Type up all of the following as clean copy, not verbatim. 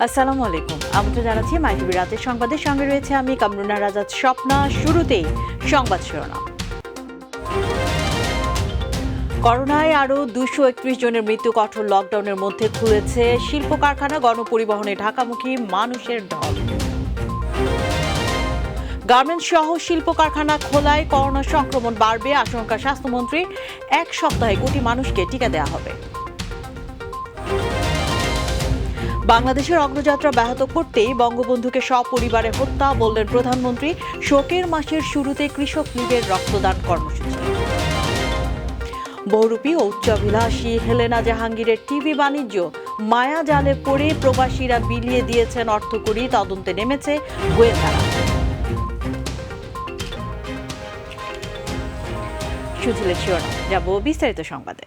আসসালামু আলাইকুম। আমন্ত্রণ জানাচ্ছি মাইটিভি রাতের সংবাদের সঙ্গে রয়েছে আমি কামরুনা রাজাত স্বপ্না। শুরুতেই সংবাদ শিরোনাম। করোনায় আরও 231 জনের মৃত্যু। কঠোর লকডাউনের মধ্যে খুলেছে শিল্প কারখানা, গণপরিবহনে ঢাকামুখী মানুষের ঢল। গার্মেন্টস সহ শিল্প কারখানা খোলায় করোনা সংক্রমণ বাড়বে, আশঙ্কা স্বাস্থ্যমন্ত্রীর। এক সপ্তাহে কোটি মানুষকে টিকা দেওয়া হবে। বাংলাদেশের অগ্রযাত্রা ব্যাহত করতেই বঙ্গবন্ধুকে সপরিবারে হত্যা, বললেন প্রধানমন্ত্রী। শোকের মাসের শুরুতে কৃষক লীগের রক্তদান কর্মসূচি। বহুরূপী ও উচ্চাভিলাষী হেলেনা জাহাঙ্গীরের টিভি বাণিজ্য মায়া জালে পড়ে প্রবাসীরা বিলিয়ে দিয়েছেন অর্থকড়ি, তদন্তে নেমেছে গোয়েন্দারা। শুনছিলেন শিরোনাম, যাব বিস্তারিত সংবাদে।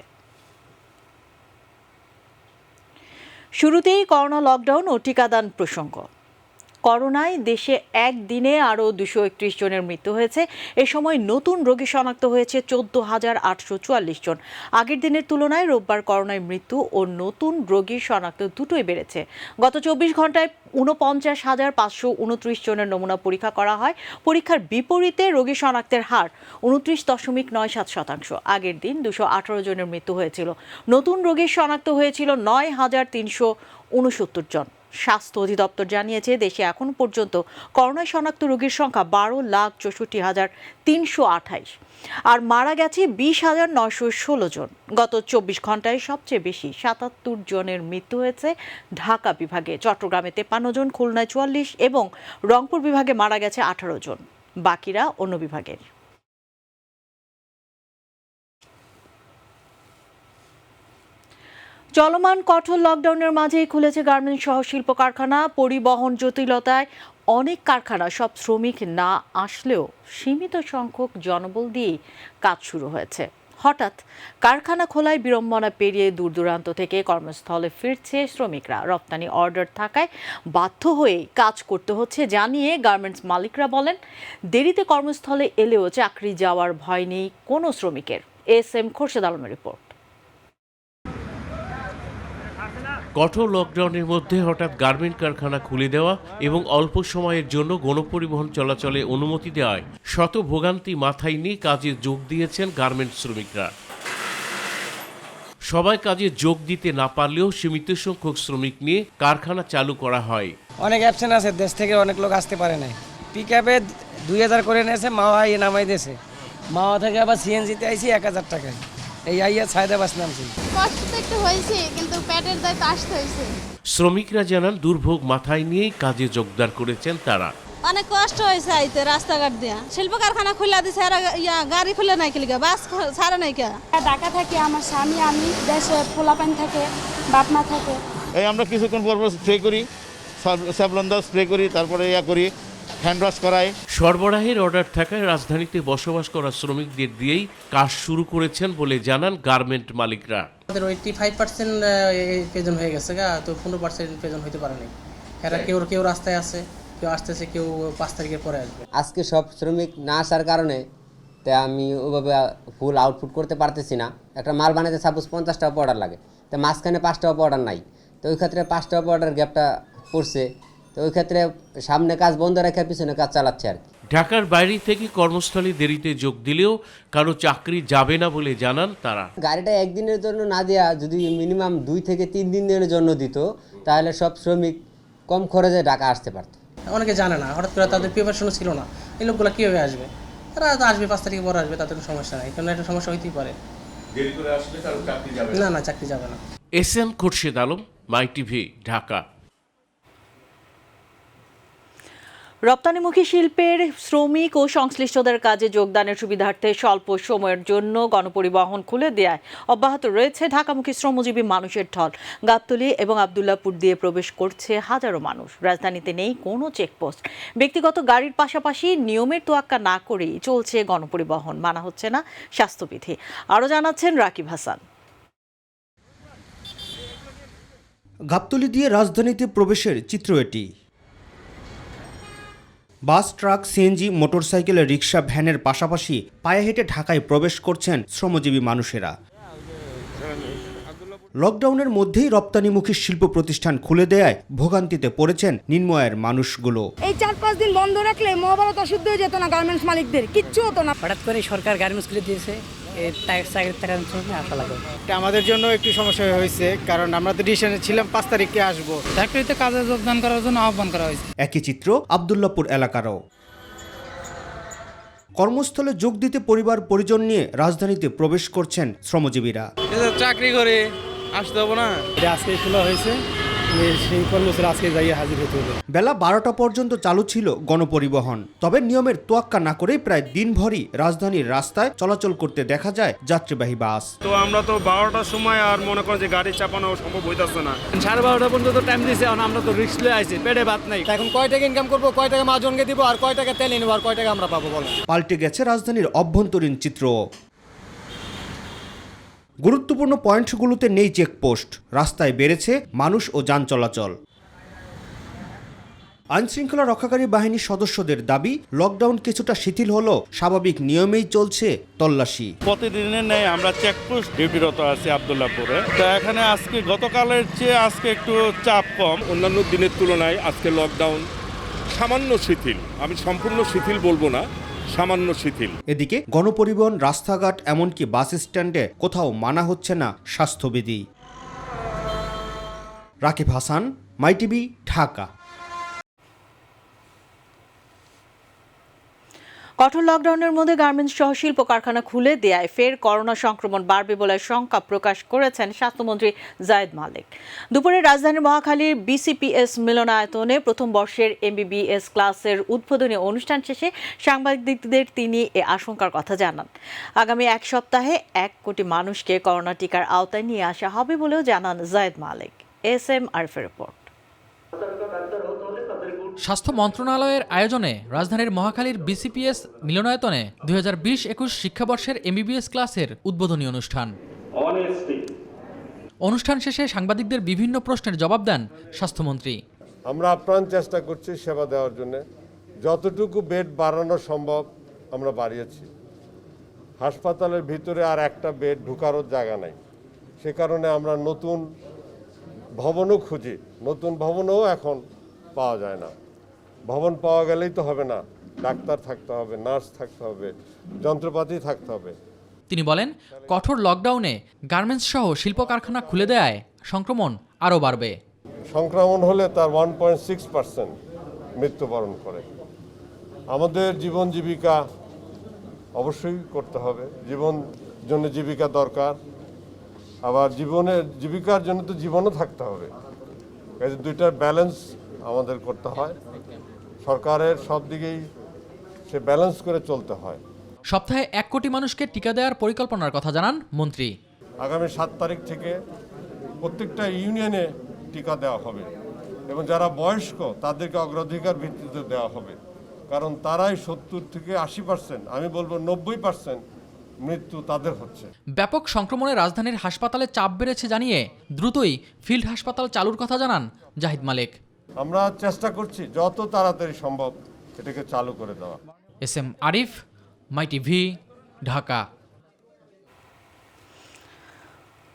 শুরুতেই করোনা লকডাউন ও টিকাদান প্রসঙ্গ। করোনায় দেশে একদিনে আরও 231 জনের মৃত্যু হয়েছে। এ সময় নতুন রোগী শনাক্ত হয়েছে 14,844 জন। আগের দিনের তুলনায় রোববার করোনায় মৃত্যু ও নতুন রোগী শনাক্ত দুটোই বেড়েছে। গত 24 ঘন্টায় 49,529 জনের নমুনা পরীক্ষা করা হয়। পরীক্ষার বিপরীতে রোগী শনাক্তের হার 29.97%। আগের দিন 218 জনের মৃত্যু হয়েছিল। নতুন রোগী শনাক্ত হয়েছিল 9,369 জন। স্বাস্থ্য অধিদপ্তর জানিয়েছে, দেশে এখন পর্যন্ত করোনা শনাক্ত রোগীর সংখ্যা 12,64,328 আর মারা গেছে 20,916 জন। গত 24 ঘন্টায় সবচেয়ে বেশি 77 জনের মৃত্যু হয়েছে ঢাকা বিভাগে। চট্টগ্রামে 53 জন, খুলনায় 44 এবং রংপুর বিভাগে মারা গেছে 18 জন। বাকিরা অন্য বিভাগের। চলমান কঠোর লকডাউনের মাঝেই খুলেছে গার্মেন্টস সহ শিল্প কারখানা। পরিবহন জটিলতায় অনেক কারখানা সব শ্রমিক না আসলেও সীমিত সংখ্যক জনবল দিয়েই কাজ শুরু হয়েছে। হঠাৎ কারখানা খোলায় বিড়ম্বনা পেরিয়ে দূর দূরান্ত থেকে কর্মস্থলে ফিরছে শ্রমিকরা। রপ্তানি অর্ডার থাকায় বাধ্য হয়ে কাজ করতে হচ্ছে জানিয়ে গার্মেন্টস মালিকরা বলেন, দেরিতে কর্মস্থলে এলেও চাকরি যাওয়ার ভয় নেই কোনো শ্রমিকের। এস.এম. খোরশেদ আলমের রিপোর্ট। কঠোর লকডাউনের মধ্যে হঠাৎ গার্মেন্ট কারখানা খুলে দেওয়া এবং অল্প সময়ের জন্য গণপরিবহন চলাচলে অনুমতি দেওয়ায় শত ভোগান্তি মাথায় নিয়ে কাজে যোগ দিয়েছেন গার্মেন্টস শ্রমিকরা। সবাই কাজে যোগ দিতে না পারলেও সীমিত সংখ্যক শ্রমিক নিয়ে কারখানা চালু করা হয়। অনেক অ্যাবসেন্ট আছে, দেশ থেকে অনেক লোক আসতে পারে নাই। পিক আপে 2,000 করে নিয়েছে, মাওয়া ইয়ে নামাই দিয়েছে। মাওয়া থেকে আবার সিএনজিতে আইসি 1,000 টাকায়। এই আইয়া ছায়দাবাস নামছি। কষ্ট তো একটু হয়েছে, কিন্তু পেটের দায় তো আসতে হয়েছে। শ্রমিকরা জানান, দুর্ভোগ মাথায় নিয়েই কাজে যোগদান করেছেন তারা। অনেক কষ্ট হয়েছে আইতে রাস্তাঘাট দিয়া। শিল্প কারখানা খুলে দিছে, আর গাড়ি খুলে নাই কি বাস ছাড়ে নাই কে। ঢাকা থেকে আমার স্বামী, আমি দেশে পোলাপান থাকে, বাপ মা থাকে। এই আমরা কিছুক্ষণ পর স্প্রে করি, স্যাভলন স্প্রে করি, তারপরে করি হ্যান্ড ওয়াশ করাই। সরবরাহের অর্ডার থাকায় রাজধানীতে বসবাস করা শ্রমিকদের দিয়েই কাজ শুরু করেছেন বলে জানান গার্মেন্ট মালিকরা। আমাদের 85% পেজন হয়ে গেছে গা, তো 15% পেজন হইতে পারে নাই। এরা কেউ রাস্তায় আছে, কেউ আসতেছে, কেউ 5 তারিখের পরে আসবে। আজকে সব শ্রমিক না আসার কারণে তাই আমি ওইভাবে ফুল আউটপুট করতে পারতেছি না। একটা মাল বানাতে সাপোজ 50টা অর্ডার লাগে, তো মাঝখানে 5টা অর্ডার নাই, তো ওই ক্ষেত্রে 5টা অর্ডার গ্যাপটা পড়ছে। তো ওই ক্ষেত্রে সামনে কাজ বন্ধ রেখে পিছনে কাজ চালাচ্ছে আর কি। ঢাকার বাইরে থেকে কর্মস্থলে দেরিতে যোগ দিলেও কারো চাকরি যাবে না বলে জানান তারা। গাড়িটা একদিনের জন্য না দেওয়া, যদি মিনিমাম 2 থেকে 3 দিনের জন্য দিত, তাহলে সব শ্রমিক কম খরচে ঢাকা আসতে পারত। অনেকে জানে না, হঠাৎ করে তাদের প্রিপারেশনও ছিল না। এই লোকগুলো কীভাবে আসবে? তারা তো আসবে 5 তারিখের পরে আসবে, তাদের কোনো সমস্যা নাই। কারণ একটা সমস্যা হইতেই পারে, দেরি করে আসলে কারো চাকরি যাবে না চাকরি যাবে না। এস.এম. খোরশেদ আলম, মাইটিভি, ঢাকা। রপ্তানিমুখী শিল্পের শ্রমিক ও সংশ্লিষ্টদের কাজে যোগদানের সুবিধার্থে স্বল্প সময়ের জন্য গণপরিবহন খুলে দেওয়ায় অব্যাহত রয়েছে ঢাকামুখী শ্রমজীবী মানুষের ঢল। গাবতলী এবং আবদুল্লাহপুর দিয়ে প্রবেশ করছে হাজারো মানুষ। রাজধানীতে নেই কোনো চেকপোস্ট। ব্যক্তিগত গাড়ির পাশাপাশি নিয়মের তোয়াক্কা না করেই চলছে গণপরিবহন, মানা হচ্ছে না স্বাস্থ্যবিধি। আরও জানাচ্ছেন রাকিব হাসান। গাবতলী দিয়ে রাজধানীতে প্রবেশের চিত্র এটি। বাস, ট্রাক, সিএনজি, মোটরসাইকেল, রিক্সা, ভ্যানের পাশাপাশি পায়ে হেঁটে ঢাকায় প্রবেশ করছেন শ্রমজীবী মানুষেরা। লকডাউনের মধ্যেই রপ্তানিমুখী শিল্প প্রতিষ্ঠান খুলে দেয়ায় ভোগান্তিতে পড়েছেন নিম্ন আয়ের মানুষগুলো। এই 4-5 দিন বন্ধ রাখলে মহাভারত অশুদ্ধ হয়ে যেত না গার্মেন্টস মালিকদের, কিচ্ছু হতো না। হঠাৎ করে সরকার গার্মেন্টস খুলে দিয়েছে, চাকরির টাকা আশা লাগে। আমাদের জন্য একটু সমস্যা হয়েছে, কারণ আমরা তো ডিসিশনে ছিলাম 5 তারিখে আসবো। চাকরিতে কাজে যোগদান করার জন্য আহ্বান করা হয়েছে। একই চিত্র আব্দুল্লাহপুর এলাকারও। কর্মস্থলে যোগ দিতে পরিবার পরিজন নিয়ে রাজধানীতে প্রবেশ করছেন শ্রমজীবীরা। চাকরি করে আসতে হবো না, আজকে খোলা হয়েছে, আজকে যাই হাজির হতে হবে। বেলা 12টা পর্যন্ত চালু ছিল গণপরিবহন, তবে নিয়মের তোয়াক্কা না করেই প্রায় দিনভরই রাজধানীর রাস্তায় চলাচল করতে দেখা যায় যাত্রীবাহী বাস। তো আমরা তো 12টার সময় আর মনে করেন যে গাড়ি চাপানো সম্ভব হইতেছে না। 12:30 পর্যন্ত টাইম দিয়েছে, আমরা তো রিস্ক লয়ে আইছি, পেটে ভাত নাই। এখন কয় টাকা ইনকাম করবো, কয় টাকা মহাজনকে দিব, আর কয় টাকা তেল নেবো, আর কয় টাকা আমরা পাবো বলেন। পাল্টে গেছে রাজধানীর অভ্যন্তরীণ চিত্র। গুরুত্বপূর্ণ পয়েন্টগুলোতে নেই চেকপোস্ট, রাস্তায় বেড়েছে মানুষ ও যান চলাচল। আইনশৃঙ্খলা রক্ষাকারী বাহিনীর সদস্যদের দাবি, লকডাউন কিছুটা শিথিল হলো, স্বাভাবিক নিয়মেই চলছে তল্লাশি। প্রতিদিনের ন্যায় আমরা চেকপোস্ট ডিউটিরত আছি আব্দুল্লাহপুরে। তো এখানে আজকে গতকালের চেয়ে আজকে একটু চাপ কম। অন্যান্য দিনের তুলনায় আজকে লকডাউন সামান্য শিথিল, আমি সম্পূর্ণ শিথিল বলবো না, সামান্য শিথিল। এদিকে গণপরিবহন, রাস্তাঘাট, এমনকি বাস স্ট্যান্ডে কোথাও মানা হচ্ছে না স্বাস্থ্যবিধি। রাকিব হাসান, মাইটিভি, ঢাকা। কঠোর লকডাউনের মধ্যে গার্মেন্টস সহ শিল্প কারখানা খুলে দেয়ায় ফের করোনা সংক্রমণ বাড়বে বলে শঙ্কা প্রকাশ করেছেন স্বাস্থ্যমন্ত্রী জায়েদ মালিক। দুপুরে রাজধানীর মহাখালীর বিসিপিএস মিলনায়তনে প্রথম বর্ষের এমবিবিএস ক্লাসের উদ্বোধনী অনুষ্ঠান শেষে সাংবাদিকদের তিনি এ আশঙ্কার কথা জানান। আগামী এক সপ্তাহে 1 কোটি মানুষকে করোনা টিকার আওতায় নিয়ে আসা হবে বলেও জানান জায়েদ মালিক। SM আরিফের রিপোর্ট। স্বাস্থ্য মন্ত্রণালয়ের আয়োজনে রাজধানীর মহাখালীর বিসিপিএস মিলনায়তনে 2020-21 শিক্ষাবর্ষের এমবিবিএস ক্লাসের উদ্বোধনী অনুষ্ঠান। অনুষ্ঠান শেষে সাংবাদিকদের বিভিন্ন প্রশ্নের জবাব দেন স্বাস্থ্যমন্ত্রী। আমরা আপ্রাণ চেষ্টা করছি সেবা দেওয়ার জন্য, যতটুকু বেড বাড়ানো সম্ভব আমরা বাড়িয়েছি। হাসপাতালের ভিতরে আর একটা বেড ঢুকারও জায়গা নাই, সে কারণে আমরা নতুন ভবনও খুঁজি। নতুন ভবনও এখন পাওয়া যায় না। ভবন পাওয়া গেলেই তো হবে না, ডাক্তার থাকতে হবে, নার্স থাকতে হবে, যন্ত্রপাতি থাকতে হবে। তিনি বলেন, কঠোর লকডাউনে গার্মেন্টস সহ শিল্প কারখানা খুলে দেয়ায় সংক্রমণ আরও বাড়বে। সংক্রমণ হলে তার 1.6% মৃত্যুবরণ করে। আমাদের জীবন জীবিকা অবশ্যই করতে হবে, জীবন জন্য জীবিকা দরকার, আবার জীবিকার জন্য তো জীবনও থাকতে হবে। এই দুইটার ব্যালেন্স আমাদের করতে হয়, সরকারের সব দিকেই সে ব্যালেন্স করে চলতে হয়। সপ্তাহে 1 কোটি মানুষকে টিকা দেওয়ার পরিকল্পনার কথা জানান মন্ত্রী। আগামী 7 তারিখ থেকে প্রত্যেকটা ইউনিয়নে টিকা দেওয়া হবে এবং যারা বয়স্ক তাদেরকে অগ্রাধিকার ভিত্তিতে দেওয়া হবে, কারণ তারাই 70 থেকে 80%, আমি বলবো 90% মৃত্যু তাদের হচ্ছে। ব্যাপক সংক্রমণে রাজধানীর হাসপাতালে চাপ বেড়েছে জানিয়ে দ্রুতই ফিল্ড হাসপাতাল চালুর কথা জানান জাহিদ মালিক। আমরা চেষ্টা করছি যত তাড়াতাড়ি সম্ভব এটাকে চালু করে দেওয়া। SM Arif, MyTV, Dhaka.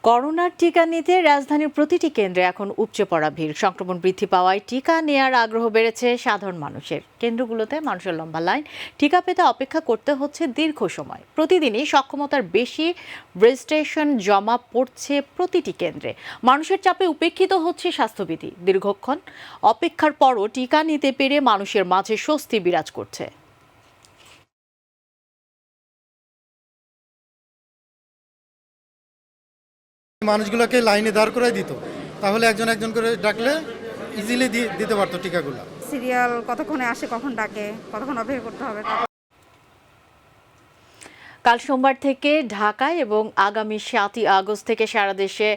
করোনার টিকা নিতে রাজধানীর প্রতিটি কেন্দ্রে এখন উপচে পড়া ভিড়। সংক্রমণ বৃদ্ধি পাওয়ায় টিকা নেয়ার আগ্রহ বেড়েছে সাধারণ মানুষের। কেন্দ্রগুলোতে মানুষের লম্বা লাইন, টিকা পেতে অপেক্ষা করতে হচ্ছে দীর্ঘ সময়। প্রতিদিনই সক্ষমতার বেশি রেজিস্ট্রেশন জমা পড়ছে প্রতিটি কেন্দ্রে। মানুষের চাপে উপেক্ষিত হচ্ছে স্বাস্থ্যবিধি। দীর্ঘক্ষণ অপেক্ষার পরও টিকা নিতে পেরে মানুষের মাঝে স্বস্তি বিরাজ করছে। মানুষগুলোকে লাইনে দাঁড় করাই দিত, তাহলে একজন একজন করে ডাকলে ইজিলি দিতে পারতো টিকাগুলো। সিরিয়াল কতক্ষণে আসে, কখন ডাকে, কতক্ষণ অপেক্ষা করতে হবে। কাল সোমবার থেকে ঢাকায় এবং আগামী 7ই আগস্ট থেকে সারা দেশে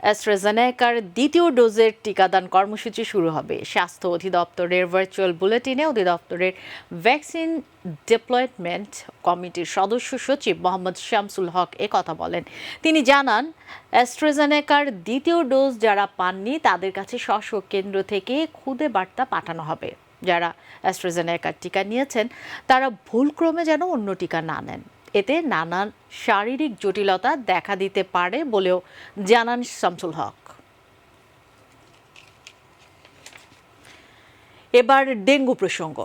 অ্যাস্ট্রাজেনেকার দ্বিতীয় ডোজের টিকাদান কর্মসূচি শুরু হবে। স্বাস্থ্য অধিদপ্তরের ভার্চুয়াল বুলেটিনে অধিদপ্তরের ভ্যাকসিন ডেপ্লয়মেন্ট কমিটির সদস্য সচিব মোহাম্মদ শামসুল হক কথা বলেন। তিনি জানান, অ্যাস্ট্রাজেনেকার দ্বিতীয় ডোজ যারা পাননি তাদের কাছে স্ব কেন্দ্র থেকে খুদে বার্তা পাঠানো হবে। যারা অ্যাস্ট্রাজেনেকার টিকা নিয়েছেন তারা ভুলক্রমে যেন অন্য টিকা না নেন। এতে নানান শারীরিক জটিলতা দেখা দিতে পারে বলেও জানান শামসুল হক। এবার ডেঙ্গু প্রসঙ্গ।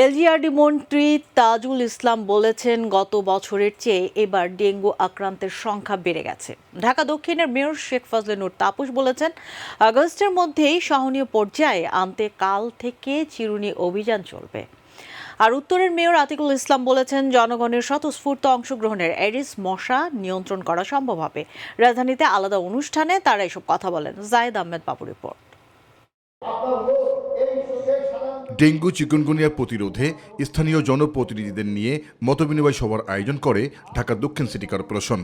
এলজিআরডি মন্ত্রী তাজুল ইসলাম বলেছেন, গত বছরের চেয়ে এবার ডেঙ্গু আক্রান্তের সংখ্যা বেড়ে গেছে। ঢাকা দক্ষিণের মেয়র শেখ ফজলে নূর তাপস বলেছেন, আগস্টের মধ্যেই সহনীয় পর্যায়ে আনতে কাল থেকে চিরুনি অভিযান চলবে। আর উত্তরের মেয়র আতিকুল ইসলাম বলেছেন, জনগণের স্বতঃস্ফূর্ত অংশগ্রহণের এডিস মশা নিয়ন্ত্রণ করা সম্ভব হবে। রাজধানীতে আলাদা অনুষ্ঠানে তারা এসব কথা বলেন। জায়েদ আহমেদ বাবু রিপোর্ট। ডেঙ্গু চিকুনগুনিয়া প্রতিরোধে স্থানীয় জনপ্রতিনিধিদের নিয়ে মতবিনিময় সভার আয়োজন করে ঢাকা দক্ষিণ সিটি কর্পোরেশন।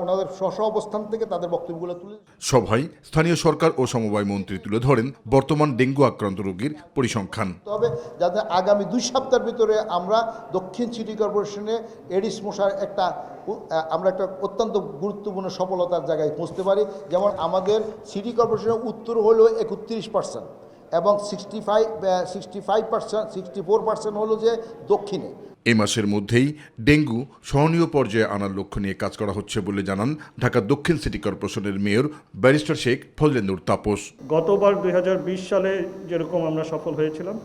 ওনাদের স্ব অবস্থান থেকে তাদের বক্তব্যগুলো তুলে সভায় স্থানীয় সরকার ও সমবায় মন্ত্রী তুলে ধরেন বর্তমান ডেঙ্গু আক্রান্ত রোগীর পরিসংখ্যান। তবে যাতে আগামী 2 সপ্তাহের ভিতরে আমরা দক্ষিণ সিটি কর্পোরেশনে এডিস মশার আমরা একটা অত্যন্ত গুরুত্বপূর্ণ সফলতার জায়গায় পৌঁছতে পারি। যেমন আমাদের সিটি কর্পোরেশনের উত্তর হলো 31% এবং 64% হলো যে দক্ষিণে। এ মাসের মধ্যেই ডেঙ্গু সহনীয় পর্যায়ে আনার লক্ষ্য নিয়ে কাজ করা হচ্ছে বলে জানান ঢাকা দক্ষিণ সিটি কর্পোরেশনের মেয়র ব্যারিস্টার শেখ ফজলে নূর তাপস। গতবার 2020 সালে যেরকম আমরা সফল হয়েছিলাম,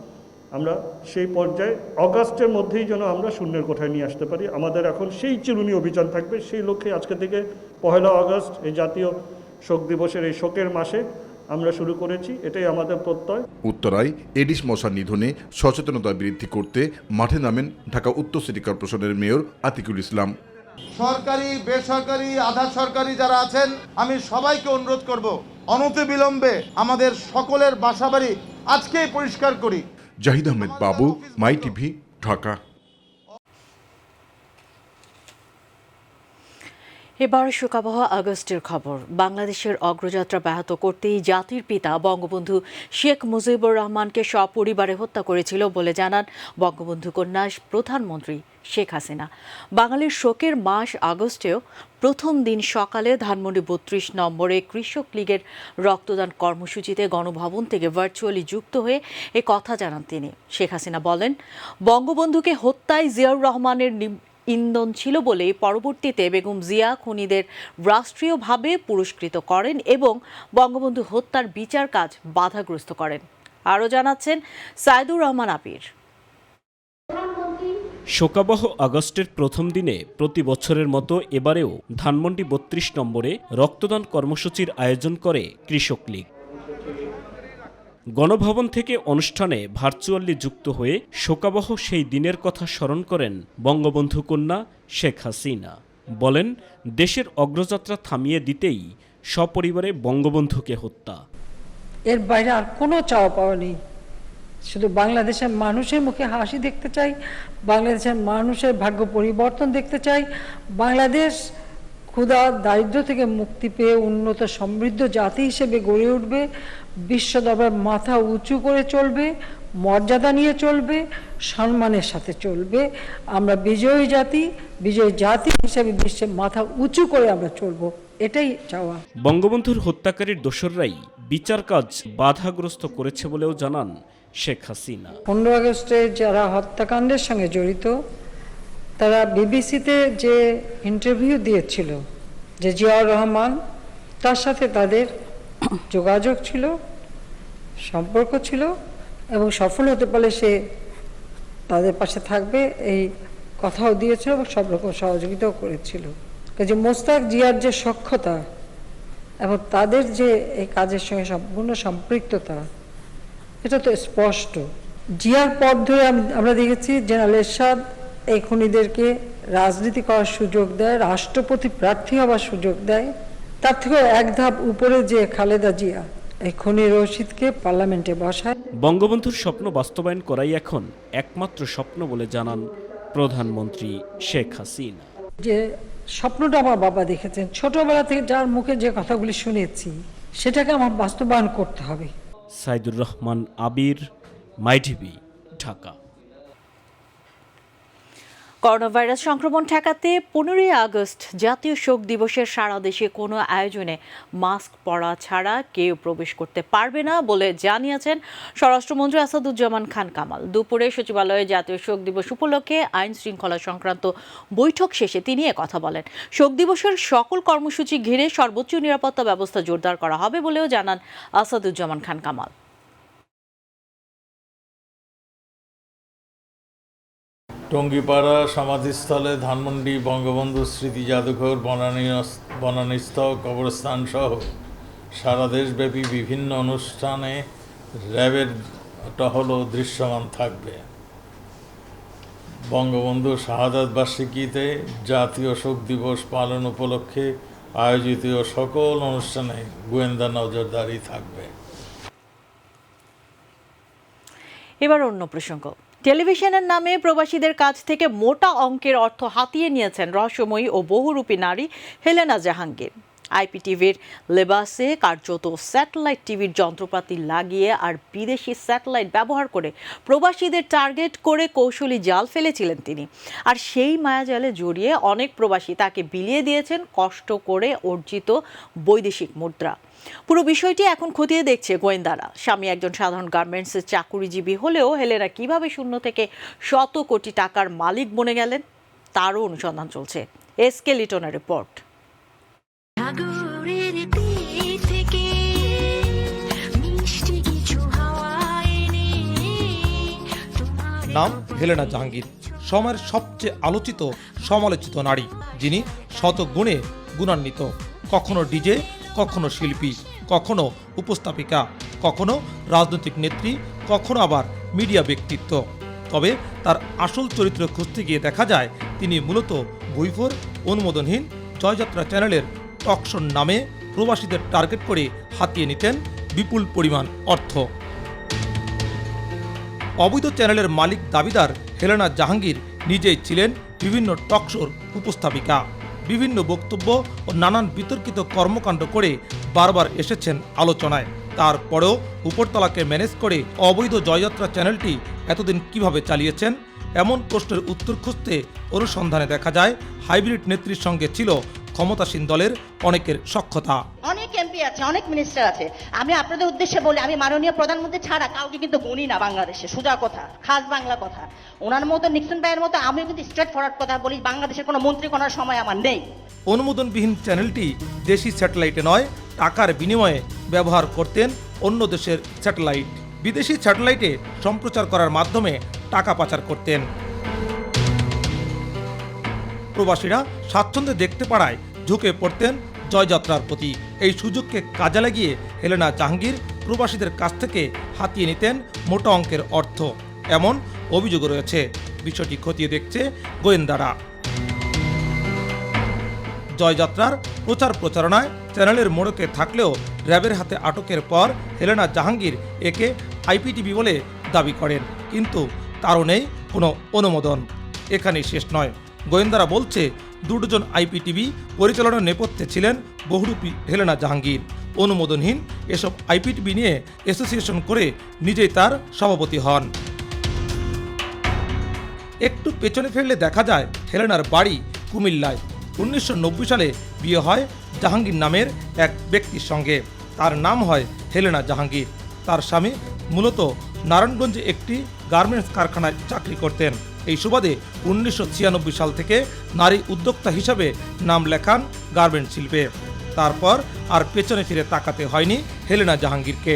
আমরা সেই পর্যায়ে অগাস্টের মধ্যেই যেন আমরা শূন্যের কোঠায় নিয়ে আসতে পারি। আমাদের এখন সেই চিরুনি অভিযান থাকবে। সেই লক্ষ্যে আজকে থেকে 1 আগস্ট এই জাতীয় শোক দিবসের এই শোকের মাসে আমরা শুরু করেছি। এটাই আমাদের প্রত্যয়। উত্তরায় এডিস মশা নিধনে সচেতনতা বৃদ্ধি করতে মাঠে নামেন ঢাকা উত্তর সিটি কর্পোরেশনের মেয়র আতিকুল ইসলাম। সরকারি, বেসরকারি, আধা সরকারি যারা আছেন, আমি সবাইকে অনুরোধ করব, অনতিবিলম্বে আমাদের সকলের বাসাবাড়ি আজকেই পরিষ্কার করি। জাহিদ আহমেদ বাবু, মাই টিভি, ঢাকা। এবার শোকাবহ আগস্টের খবর। বাংলাদেশের অগ্রযাত্রা ব্যাহত করতেই জাতির পিতা বঙ্গবন্ধু শেখ মুজিবুর রহমানকে সপরিবারে হত্যা করেছিল বলে জানান বঙ্গবন্ধু কন্যা প্রধানমন্ত্রী শেখ হাসিনা। বাঙালির শোকের মাস আগস্টেও প্রথম দিন সকালে ধানমন্ডি 32 নম্বরে কৃষক লীগের রক্তদান কর্মসূচিতে গণভবন থেকে ভার্চুয়ালি যুক্ত হয়ে এ কথা জানান তিনি। শেখ হাসিনা বলেন, বঙ্গবন্ধুকে হত্যায় জিয়াউর রহমানের ইন্ধন ছিল বলেই পরবর্তীতে বেগম জিয়া খুনিদের রাষ্ট্রীয়ভাবে পুরস্কৃত করেন এবং বঙ্গবন্ধু হত্যার বিচার কাজ বাধাগ্রস্ত করেন। আরও জানাচ্ছেন সাইদুর রহমান আবির। শোকাবহ আগস্টের প্রথম দিনে প্রতি বছরের মতো এবারেও ধানমন্ডি 32 নম্বরে রক্তদান কর্মসূচির আয়োজন করে কৃষক লীগ। গণভবন থেকে অনুষ্ঠানে ভার্চুয়ালি যুক্ত হয়ে শোকাবহ সেই দিনের কথা স্মরণ করেন বঙ্গবন্ধু কন্যা শেখ হাসিনা। বলেন, দেশের অগ্রযাত্রা থামিয়ে দিতেই সপরিবারে বঙ্গবন্ধুকে হত্যা। এর বাইরে আর কোনো চাওয়া পাওয়া নেই। শুধু বাংলাদেশের মানুষের মুখে হাসি দেখতে চাই, বাংলাদেশের মানুষের ভাগ্য পরিবর্তন দেখতে চাই। বাংলাদেশ ক্ষুধা দারিদ্র্য থেকে মুক্তি পেয়ে উন্নত সমৃদ্ধ জাতি হিসেবে গড়ে উঠবে, বিশ্ব দরবারে মাথা উঁচু করে চলবে, মর্যাদা নিয়ে চলবে, সম্মানের সাথে চলবে। আমরা বিজয়ী জাতি হিসেবে বিশ্বে মাথা উঁচু করে আমরা চলবো, এটাই চাওয়া। বঙ্গবন্ধুর হত্যাকারীর দোসররাই বিচার কাজ বাধাগ্রস্ত করেছে বলেও জানান শেখ হাসিনা। 15 আগস্টে যারা হত্যাকাণ্ডের সঙ্গে জড়িত, তারা বিবিসিতে যে ইন্টারভিউ দিয়েছিল যে জিয়াউর রহমান, তার সাথে তাদের যোগাযোগ ছিল, সম্পর্ক ছিল এবং সফল হতে পারলে সে তাদের পাশে থাকবে এই কথাও দিয়েছিল এবং সব রকম সহযোগিতাও করেছিল। কাজে মোস্তাক জিয়ার যে সক্ষতা এবং তাদের যে এই কাজের সঙ্গে সম্পূর্ণ সম্পৃক্ততা, এটা তো স্পষ্ট। জিয়ার পথ ধরে আমরা দেখেছি জেনারেল এরশাদ এই খুনিদেরকে রাজনীতি করার সুযোগ দেয়, রাষ্ট্রপতি প্রার্থী হওয়ার সুযোগ দেয়। তার থেকেও এক ধাপ উপরে যে খালেদা জিয়া এই খুনি রশিদকে পার্লামেন্টে বসায়। বঙ্গবন্ধুর স্বপ্ন বাস্তবায়ন করাই এখন একমাত্র স্বপ্ন বলে জানান প্রধানমন্ত্রী শেখ হাসিনা। যে স্বপ্নটা আমার বাবা দেখেছেন, ছোটবেলা থেকে যার মুখে যে কথাগুলি শুনেছি সেটাকে আমার বাস্তবায়ন করতে হবে। সাইদুর রহমান আবির, মাই টিভি, ঢাকা। করোনা ভাইরাস সংক্রমণ ঠেকাতে 15ই আগস্ট জাতীয় শোক দিবসের সারা দেশে কোনো আয়োজনে মাস্ক পরা ছাড়া কেউ প্রবেশ করতে পারবে না বলে জানিয়েছেন স্বরাষ্ট্রমন্ত্রী আসাদুজ্জামান খান কামাল। দুপুরে সচিবালয়ে জাতীয় শোক দিবস উপলক্ষে আইন শৃঙ্খলা সংক্রান্ত বৈঠক শেষে তিনি কথা বলেন। শোক দিবসের সকল কর্মসূচি ঘিরে সর্বোচ্চ নিরাপত্তা ব্যবস্থা জোরদার করা হবে বলেও জানান আসাদুজ্জামান খান কামাল। টঙ্গিপাড়া সমাধিস্থলে ধানমন্ডি বঙ্গবন্ধু স্মৃতি জাদুঘর বনানীস্থ কবরস্থান সহ সারা দেশব্যাপী বিভিন্ন অনুষ্ঠানে র্যাবের টহলও দৃশ্যমান থাকবে। বঙ্গবন্ধু শাহাদাত বার্ষিকীতে জাতীয় শোক দিবস পালন উপলক্ষে আয়োজিত সকল অনুষ্ঠানে গোয়েন্দা নজরদারি থাকবে। এবার অন্য প্রসঙ্গ। টেলিভিশনের নামে প্রবাসীদের কাছ থেকে মোটা অঙ্কের অর্থ হাতিয়ে নিয়েছেন রহস্যময়ী ও বহুরূপী নারী হেলেনা জাহাঙ্গীর। আইপিটিভির লেবাসে কার্যত স্যাটেলাইট টিভির যন্ত্রপাতি লাগিয়ে আর বিদেশি স্যাটেলাইট ব্যবহার করে প্রবাসীদের টার্গেট করে কৌশলী জাল ফেলেছিলেন তিনি। আর সেই মায়াজালে জড়িয়ে অনেক প্রবাসী তাকে বিলিয়ে দিয়েছেন কষ্ট করে অর্জিত বৈদেশিক মুদ্রা। পুরো বিষয়টি এখন খতিয়ে দেখছে গোয়েন্দারা। স্বামী একজন সাধারণ গার্মেন্টসের চাকুরিজীবী হলেও হেলেনা কিভাবে শূন্য থেকে শত কোটি টাকার মালিক বনে গেলেন তারও অনুসন্ধান চলছে। এসকে লিটনের রিপোর্ট। নাম হেলেনা জাহাঙ্গীর, সময়ের সবচেয়ে আলোচিত সমালোচিত নারী, যিনি শত গুণে গুণান্বিত। কখনো ডিজে, কখনো শিল্পী, কখনো উপস্থাপিকা, কখনো রাজনৈতিক নেত্রী, কখনো আবার মিডিয়া ব্যক্তিত্ব। তবে তার আসল চরিত্র খুঁজতে গিয়ে দেখা যায় তিনি মূলত বৈফোর অনুমোদনহীন জয়যাত্রা চ্যানেলের টকশোর নামে প্রবাসীদের টার্গেট করে হাতিয়ে নিতেন বিপুল পরিমাণ অর্থ। অবৈধ চ্যানেলের মালিক দাবিদার হেলেনা জাহাঙ্গীর নিজেই ছিলেন বিভিন্ন টকশোর উপস্থাপিকা। বিভিন্ন বক্তব্য ও নানান বিতর্কিত কর্মকাণ্ড করে বারবার এসেছেন আলোচনায়। তারপরেও উপরতলাকে ম্যানেজ করে অবৈধ জয়যাত্রা চ্যানেলটি এতদিন কিভাবে চালিয়েছেন এমন প্রশ্নের উত্তর খুঁজতে অনুসন্ধানে দেখা যায় হাইব্রিড নেত্রীর সঙ্গে ছিল ক্ষমতাসীন দলের অনেকের সখ্যতা। অনেক এমপি আছে, অনেক মিনিস্টার আছে। আমি আপনাদের উদ্দেশ্যে বলি, আমি মাননীয় প্রধানমন্ত্রী ছাড়া কাউকে কিন্তু গুনি না বাংলাদেশে। সোজা কথা, খাস বাংলা কথা। ওনার মতো নিক্সন ভাইয়ের মতো আমিও কিন্তু স্ট্রেট ফরওয়ার্ড কথা বলি। বাংলাদেশের কোনো মন্ত্রী করার সময় আমার নেই। অনুমোদনবিহীন চ্যানেলটি দেশি স্যাটেলাইটে নয়, টাকার বিনিময়ে ব্যবহার করতেন অন্য দেশের স্যাটেলাইট। বিদেশি স্যাটেলাইটে সম্প্রচার করার মাধ্যমে টাকা পাচার করতেন। প্রবাসীরা স্বাচ্ছন্দ্যে দেখতে পারায় ঝুঁকে পড়তেন জয়যাত্রার প্রতি। এই সুযোগকে কাজে লাগিয়ে হেলেনা জাহাঙ্গীর প্রবাসীদের কাছ থেকে হাতিয়ে নিতেন মোটা অঙ্কের অর্থ, এমন অভিযোগ রয়েছে। বিষয়টি খতিয়ে দেখছে গোয়েন্দারা। জয়যাত্রার প্রচার প্রচারণায় চ্যানেলের মোড়কে থাকলেও র্যাবের হাতে আটকের পর হেলেনা জাহাঙ্গীর একে আইপিটিভি বলে দাবি করেন, কিন্তু তারও নেই কোনো অনুমোদন। এখানেই শেষ নয়, গোয়েন্দারা বলছে দুজন আইপিটিভি পরিচালনার নেপথ্যে ছিলেন বহুরূপী হেলেনা জাহাঙ্গীর। অনুমোদনহীন এসব আইপিটিভি নিয়ে অ্যাসোসিয়েশন করে নিজেই তার সভাপতি হন। একটু পেছনে ফিরলে দেখা যায় হেলেনার বাড়ি কুমিল্লায়। 1990 সালে বিয়ে হয় জাহাঙ্গীর নামের এক ব্যক্তির সঙ্গে। তার নাম হয় হেলেনা জাহাঙ্গীর। তার স্বামী মূলত নারায়ণগঞ্জে একটি গার্মেন্টস কারখানায় চাকরি করতেন। এই সুবাদে 1996 সাল থেকে নারী উদ্যোক্তা হিসাবে নাম লেখান গার্মেন্টস শিল্পে। তারপর আর পেছনে ফিরে তাকাতে হয়নি হেলেনা জাহাঙ্গীরকে।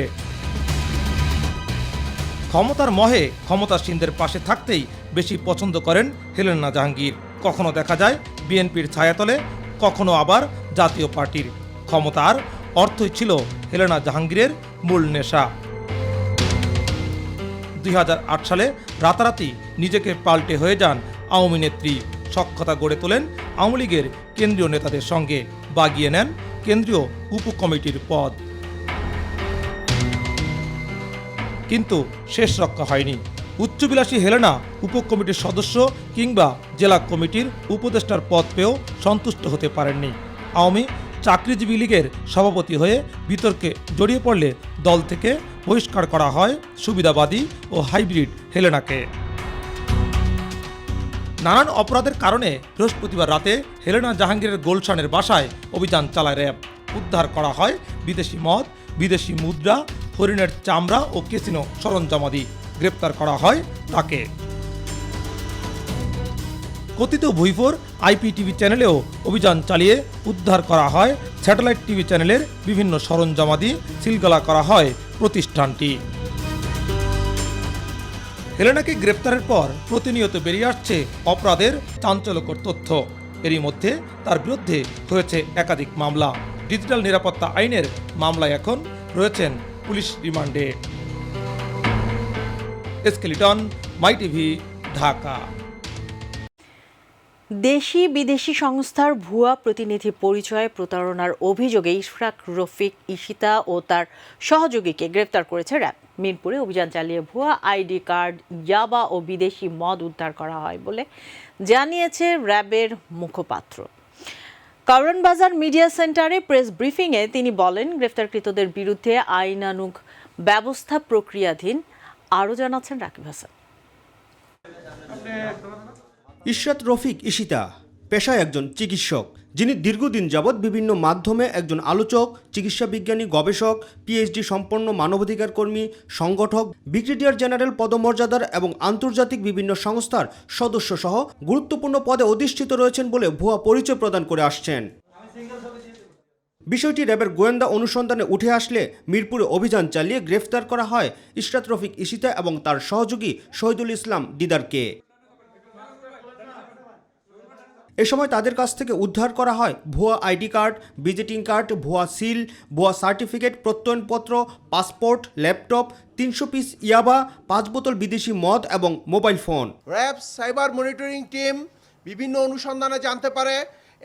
ক্ষমতার মোহে ক্ষমতাসীনদের পাশে থাকতেই বেশি পছন্দ করেন হেলেনা জাহাঙ্গীর। কখনো দেখা যায় বিএনপির ছায়াতলে, কখনো আবার জাতীয় পার্টির। ক্ষমতার অর্থই ছিল হেলেনা জাহাঙ্গীরের মূল নেশা। 2008 সালে রাতারাতি নিজেকে পাল্টে হয়ে যান আওয়ামী নেত্রী। সখ্যতা গড়ে তোলেন আওয়ামী লীগের কেন্দ্রীয় নেতাদের সঙ্গে, বাগিয়ে নেন কেন্দ্রীয় উপকমিটির পদ। কিন্তু শেষ রক্ষা হয়নি। উচ্চবিলাসী হেলেনা উপকমিটির সদস্য কিংবা জেলা কমিটির উপদেষ্টার পদ পেয়েও সন্তুষ্ট হতে পারেননি। আওয়ামী চাকরিজীবী লীগের সভাপতি হয়ে বিতর্কে জড়িয়ে পড়লে দল থেকে বহিষ্কার করা হয় সুবিধাবাদী ও হাইব্রিড হেলেনাকে। নানান অপরাধের কারণে বৃহস্পতিবার রাতে হেলেনা জাহাঙ্গীরের গুলশানের বাসায় অভিযান চালায় র্যাব। উদ্ধার করা হয় বিদেশি মদ, বিদেশি মুদ্রা, হরিণের চামড়া ও ক্যাসিনো সরঞ্জামাদি। গ্রেপ্তার করা হয় তাকে। কথিত ভুইফোর IPTV চ্যানেলেও অভিযান চালিয়ে উদ্ধার করা হয় স্যাটেলাইট টিভি চ্যানেলের বিভিন্ন সরঞ্জামাদি, সিলগালা করা হয় প্রতিষ্ঠানটি। হেলেনাকে গ্রেপ্তারের পর প্রতিনিয়ত বেরিয়ে আসছে অপরাধের চাঞ্চল্যকর তথ্য। এরই মধ্যে তার বিরুদ্ধে হয়েছে একাধিক মামলা। ডিজিটাল নিরাপত্তা আইনের মামলায় এখন রয়েছেন পুলিশ রিমান্ডে। এসকেলিটন, MyTV, ঢাকা। দেশি বিদেশি সংস্থার ভুয়া প্রতিনিধি পরিচয়ে প্রতারণার অভিযোগে ইশরাক রফিক ঈশিতা ও তার সহযোগীকে গ্রেফতার করেছে র্যাব। মিরপুরে অভিযান চালিয়ে ভুয়া আইডি কার্ড, ইয়াবা ও বিদেশি মদ উদ্ধার করা হয় বলে জানিয়েছে র্যাবের মুখপাত্র। কারণ বাজার মিডিয়া সেন্টারে প্রেস ব্রিফিংয়ে তিনি বলেন, গ্রেফতারকৃতদের বিরুদ্ধে আইনানুগ ব্যবস্থা প্রক্রিয়াধীন। আরও জানাচ্ছেন রাকিব হাসান। ইশরাত রফিক ঈশিতা পেশায় একজন চিকিৎসক, যিনি দীর্ঘদিন যাবৎ বিভিন্ন মাধ্যমে একজন আলোচক, চিকিৎসা বিজ্ঞানী, গবেষক, PhD সম্পন্ন মানবাধিকার কর্মী, সংগঠক, ব্রিগেডিয়ার জেনারেল পদমর্যাদার এবং আন্তর্জাতিক বিভিন্ন সংস্থার সদস্য সহ গুরুত্বপূর্ণ পদে অধিষ্ঠিত রয়েছেন বলে ভুয়া পরিচয় প্রদান করে আসছেন। বিষয়টি র্যাবের গোয়েন্দা অনুসন্ধানে উঠে আসলে মিরপুরে অভিযান চালিয়ে গ্রেফতার করা হয় ইশরাত রফিক ঈশিতা এবং তার সহযোগী শহীদুল ইসলাম দিদারকে। এ সময় তাদের কাছ থেকে উদ্ধার করা হয় ভুয়া আইডি কার্ড, ভিজিটিং কার্ড, ভুয়া সিল, ভুয়া সার্টিফিকেট, প্রত্যয়নপত্র, পাসপোর্ট, ল্যাপটপ, 300 পিস ইয়াবা, 5 বোতল বিদেশি মদ এবং mobile phone. RAB cyber monitoring team বিভিন্ন অনুসন্ধানে জানতে পারে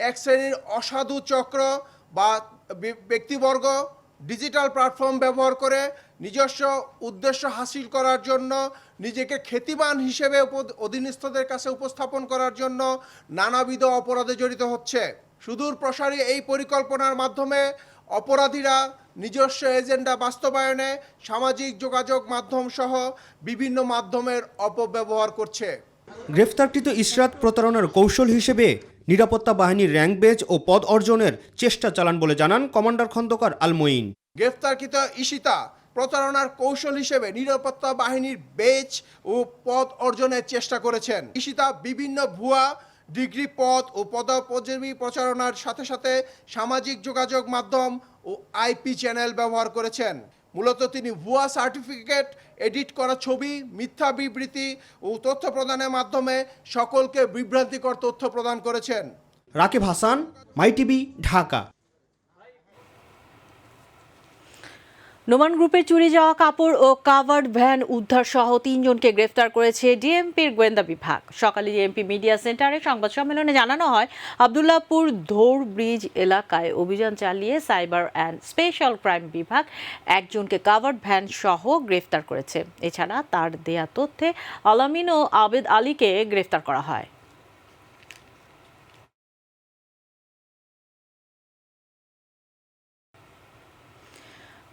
এক শ্রেণীর অসাধু চক্র বা ব্যক্তিবর্গ ডিজিটাল প্ল্যাটফর্ম ব্যবহার করে নিজস্ব উদ্দেশ্য হাসিল করার জন্য, নিজেকে খ্যাতিমান হিসেবে অধীনস্থদের কাছে উপস্থাপন করার জন্য নানাবিধ অপরাধে জড়িত হচ্ছে। সুদূর প্রসারী এই পরিকল্পনার মাধ্যমে অপরাধীরা নিজস্ব এজেন্ডা বাস্তবায়নে সামাজিক যোগাযোগ মাধ্যম সহ বিভিন্ন মাধ্যমের অপব্যবহার করছে। গ্রেফতারকৃত ইশরাত প্রতারণার কৌশল হিসেবে নিরাপত্তা বাহিনীর র্যাঙ্ক বেজ ও পদ অর্জনের চেষ্টা চালান বলে জানান কমান্ডার খন্দকার আলমঈন। গ্রেফতারকৃত ঈশিতা প্রতারণার কৌশল হিসেবে নিরাপত্তা বাহিনীর বেজ ও পদ অর্জনের চেষ্টা করেছেন। ঈশিতা বিভিন্ন ভুয়া ডিগ্রি পদ ও পদোপযোগী প্রচারণার সাথে সাথে সামাজিক যোগাযোগ মাধ্যম ও IP চ্যানেল ব্যবহার করেছেন। মূলত তিনি ভুয়া সার্টিফিকেট, এডিট করা ছবি, মিথ্যা বিবৃতি ও তথ্য প্রদানের মাধ্যমে সকলকে বিভ্রান্তিকর তথ্য প্রদান করেছেন। রাকিব হাসান, MyTV, ঢাকা। নোমান গ্রুপের চুরি যাওয়া কাপড় ও কাভার্ড ভ্যান উদ্ধার সহ 3 জনকে গ্রেফতার করেছে ডিএমপির গোয়েন্দা বিভাগ। সকালে ডিএমপি মিডিয়া সেন্টারে সংবাদ সম্মেলনে জানানো হয়, আব্দুল্লাহপুর ধৌর ব্রিজ এলাকায় অভিযান চালিয়ে সাইবার অ্যান্ড স্পেশাল ক্রাইম বিভাগ একজনকে কাভার্ড ভ্যান সহ গ্রেফতার করেছে। এছাড়া তার দেয়া তথ্যে আলামিন ও আবেদ আলীকে গ্রেফতার করা হয়।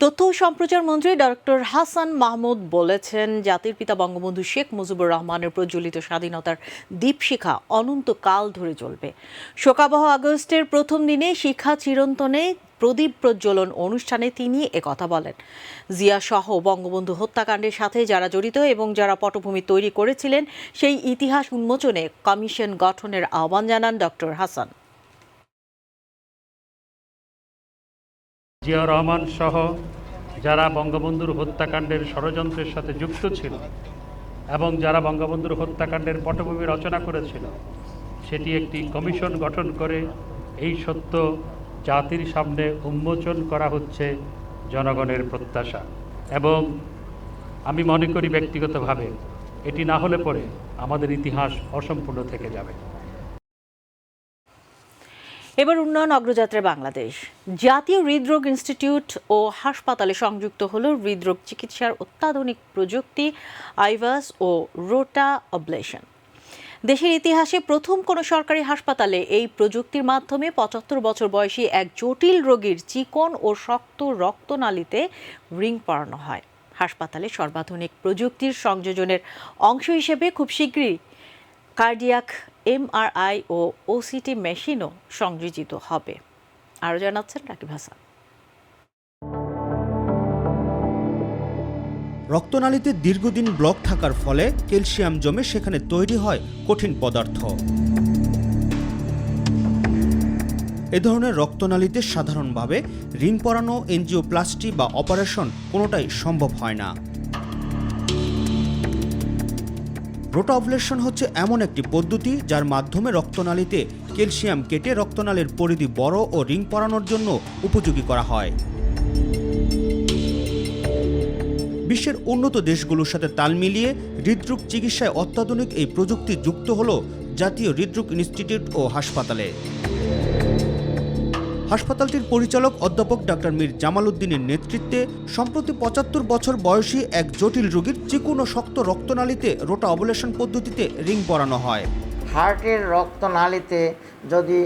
তথ্য ও সম্প্রচার মন্ত্রী ডক্টর হাসান মাহমুদ বলেছেন, জাতির পিতা বঙ্গবন্ধু শেখ মুজিবুর রহমানের প্রজ্বলিত স্বাধীনতার দীপশিখা অনন্তকাল ধরে চলবে। শোকাবহ আগস্টের প্রথম দিনে শিখা চিরন্তনে প্রদীপ প্রজ্বলন অনুষ্ঠানে তিনি একথা বলেন। জিয়া সহ বঙ্গবন্ধু হত্যাকাণ্ডের সাথে যারা জড়িত এবং যারা পটভূমি তৈরি করেছিলেন সেই ইতিহাস উন্মোচনে কমিশন গঠনের আহ্বান জানান ডক্টর হাসান। জিয়া রহমান সহ যারা বঙ্গবন্ধুর হত্যাকাণ্ডের ষড়যন্ত্রের সাথে যুক্ত ছিল এবং যারা বঙ্গবন্ধুর হত্যাকাণ্ডের পটভূমি রচনা করেছিল, সেটি একটি কমিশন গঠন করে এই সত্য জাতির সামনে উন্মোচন করা হচ্ছে জনগণের প্রত্যাশা। এবং আমি মনে করি ব্যক্তিগতভাবে এটি না হলে পরে আমাদের ইতিহাস অসম্পূর্ণ থেকে যাবে। এবার উন্নয়ন অগ্রযাত্রায় বাংলাদেশ। জাতীয় হৃদরোগ ইনস্টিটিউট ও হাসপাতালে সংযুক্ত হল হৃদরোগ চিকিৎসার অত্যাধুনিক প্রযুক্তি আইভাস ও রোটা অবলেশন। দেশের ইতিহাসে প্রথম কোনো সরকারি হাসপাতালে এই প্রযুক্তির মাধ্যমে 75 বছর বয়সী এক জটিল রোগীর চিকন ও শক্ত রক্তনালীতে রিং পরানো হয়। হাসপাতালে সর্বাধুনিক প্রযুক্তির সংযোজনের অংশ হিসেবে খুব শীঘ্রই কার্ডিয়াক MRI ও OCT মেশিনও সংযোজিত হবে। আরও জানাচ্ছেন রাকিব হাসান। রক্তনালীতে দীর্ঘদিন ব্লক থাকার ফলে ক্যালসিয়াম জমে সেখানে তৈরি হয় কঠিন পদার্থ। এ ধরনের রক্তনালীতে সাধারণভাবে রিং পরানো, এনজিওপ্লাস্টি বা অপারেশন কোনোটাই সম্ভব হয় না। রোটাঅবলেশন হচ্ছে এমন একটি পদ্ধতি যার মাধ্যমে রক্তনালীতে ক্যালসিয়াম কেটে রক্তনালীর পরিধি বড় ও রিং পরানোর জন্য উপযোগী করা হয়। বিশ্বের উন্নত দেশগুলোর সাথে তাল মিলিয়ে হৃদরোগ চিকিৎসায় অত্যাধুনিক এই প্রযুক্তি যুক্ত হল জাতীয় হৃদরোগ ইনস্টিটিউট ও হাসপাতালে। হাসপাতালটির পরিচালক অধ্যাপক ডাক্তার মীর জামাল উদ্দিনের নেতৃত্বে সম্প্রতি ৭৫ বছর বয়সী এক জটিল রোগীর চিকুন ও শক্ত রক্তনালীতে রোটাঅবলেশন পদ্ধতিতে রিং পরানো হয়। হার্টের রক্তনালীতে যদি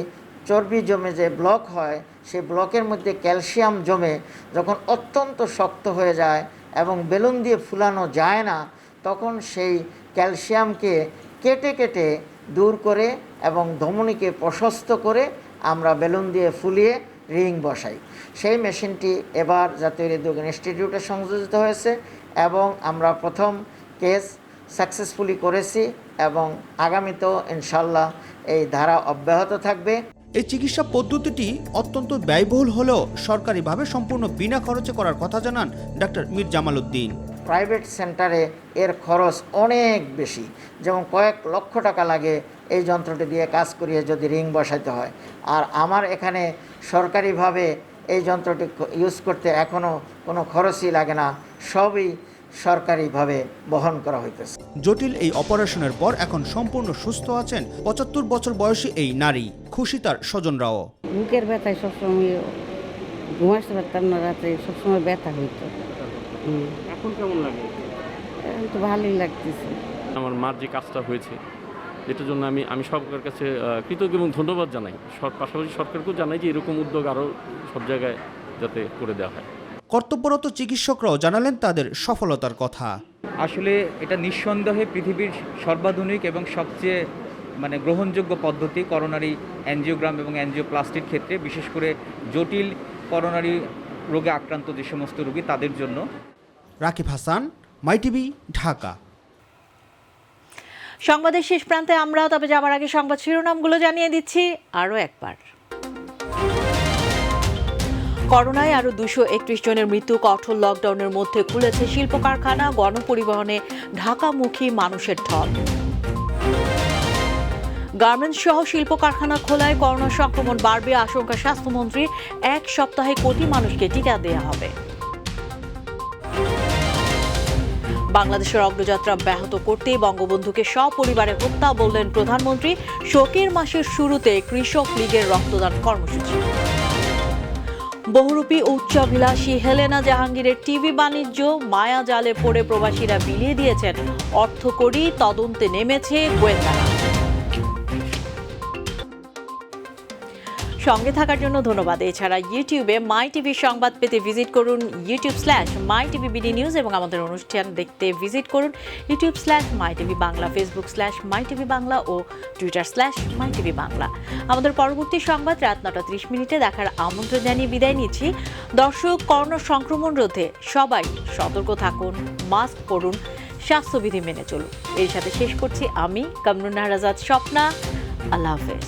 চর্বি জমে যে ব্লক হয়, সেই ব্লকের মধ্যে ক্যালসিয়াম জমে যখন অত্যন্ত শক্ত হয়ে যায় এবং বেলুন দিয়ে ফুলানো যায় না, তখন সেই ক্যালসিয়ামকে কেটে কেটে দূর করে এবং ধমনীকে প্রশস্ত করে আমরা বেলুন দিয়ে ফুলিয়ে রিং বসাই। সেই মেশিনটি এবার জাতীয় হৃদরোগ ইনস্টিটিউটে সংযোজিত হয়েছে এবং আমরা প্রথম কেস সাকসেসফুলি করেছি এবং আগামীতেও ইনশাল্লাহ এই ধারা অব্যাহত থাকবে। এই চিকিৎসা পদ্ধতিটি অত্যন্ত ব্যয়বহুল হলেও সরকারিভাবে সম্পূর্ণ বিনা খরচে করার কথা জানান ডাক্তার মীর জামাল উদ্দিন। প্রাইভেট সেন্টারে এর খরচ অনেক বেশি, যেমন কয়েক লক্ষ টাকা লাগে এই যন্ত্রটি দিয়ে কাজ করিয়ে যদি রিং বসাতে হয়। আর আমার এখানে সরকারিভাবে এই যন্ত্রটি ইউজ করতে এখনও কোনো খরচই লাগে না, সবই সরকারিভাবে বহন করা হইতেছে। জটিল এই অপারেশনের পর এখন সম্পূর্ণ সুস্থ আছেন ৭৫ বছর বয়সী এই নারী। খুশি তার স্বজনরাও। বুকের ব্যথায় সবসময় ঘুমাতে পারতাম না, রাতে সবসময় ব্যথা হইতো। এখন কেমন লাগে? এখন তো ভালোই লাগতেছে। আমার মার যে কাজটা হয়েছে, যেটার জন্য আমি সরকারের কাছে কৃতজ্ঞ এবং ধন্যবাদ জানাই। পাশাপাশি সরকারকেও জানাই যে এরকম উদ্যোগ আরও সব জায়গায় যাতে করে দেওয়া হয়। কর্তব্যরত চিকিৎসকরাও জানালেন তাদের সফলতার কথা। আসলে এটা নিঃসন্দেহে পৃথিবীর সর্বাধুনিক এবং সবচেয়ে গ্রহণযোগ্য পদ্ধতি করোনারি অ্যাঞ্জিওগ্রাম এবং অ্যাঞ্জিওপ্লাস্টির ক্ষেত্রে, বিশেষ করে জটিল করোনারি রোগে আক্রান্ত যে সমস্ত রোগী তাদের জন্য। রাকিব হাসান, মাই টিভি, ঢাকা। সংবাদের শেষ প্রান্তে আমরা, তবে যাবার আগে সংবাদ শিরোনামগুলো জানিয়ে দিচ্ছি আরও একবার। করোনায় আরও 231 জনের মৃত্যু। কঠোর লকডাউনের মধ্যে খুলেছে শিল্প কারখানা, গণপরিবহনে ঢাকামুখী মানুষের ঢল। গার্মেন্টস সহ শিল্প কারখানা খোলায় করোনা সংক্রমণ বাড়বে, আশঙ্কা স্বাস্থ্যমন্ত্রী। 1 সপ্তাহে কোটি মানুষকে টিকা দেওয়া হবে। বাংলাদেশের অগ্রযাত্রা ব্যাহত করতে বঙ্গবন্ধুকে সপরিবারে হত্যা বললেন প্রধানমন্ত্রী। শোকের মাসের শুরুতে কৃষক লীগের রক্তদান কর্মসূচি। বহুরূপী উচ্চাভিলাষী হেলেনা জাহাঙ্গীরের টিভি বাণিজ্য মায়া জালে পড়ে প্রবাসীরা বিলিয়ে দিয়েছেন অর্থকড়ি, তদন্তে নেমেছে গোয়েন্দারা। সঙ্গে থাকার জন্য ধন্যবাদ। এছাড়া ইউটিউবে মাই টিভি সংবাদ পেতে ভিজিট করুন youtube/mytvbd নিউজ এবং আমাদের অনুষ্ঠান দেখতে ভিজিট করুন youtube/mytv বাংলা, facebook/mytv বাংলা ও twitter/mytv বাংলা। আমাদের পরবর্তী সংবাদ রাত 9:30 দেখার আমন্ত্রণ জানিয়ে বিদায় নিচ্ছি। দর্শক, করোনা সংক্রমণ রোধে সবাই সতর্ক থাকুন, মাস্ক পরুন, স্বাস্থ্যবিধি মেনে চলুন। এর সাথে শেষ করছি আমি কামরুন নাহার আজাদ স্বপ্না। আল্লাহ হাফেজ।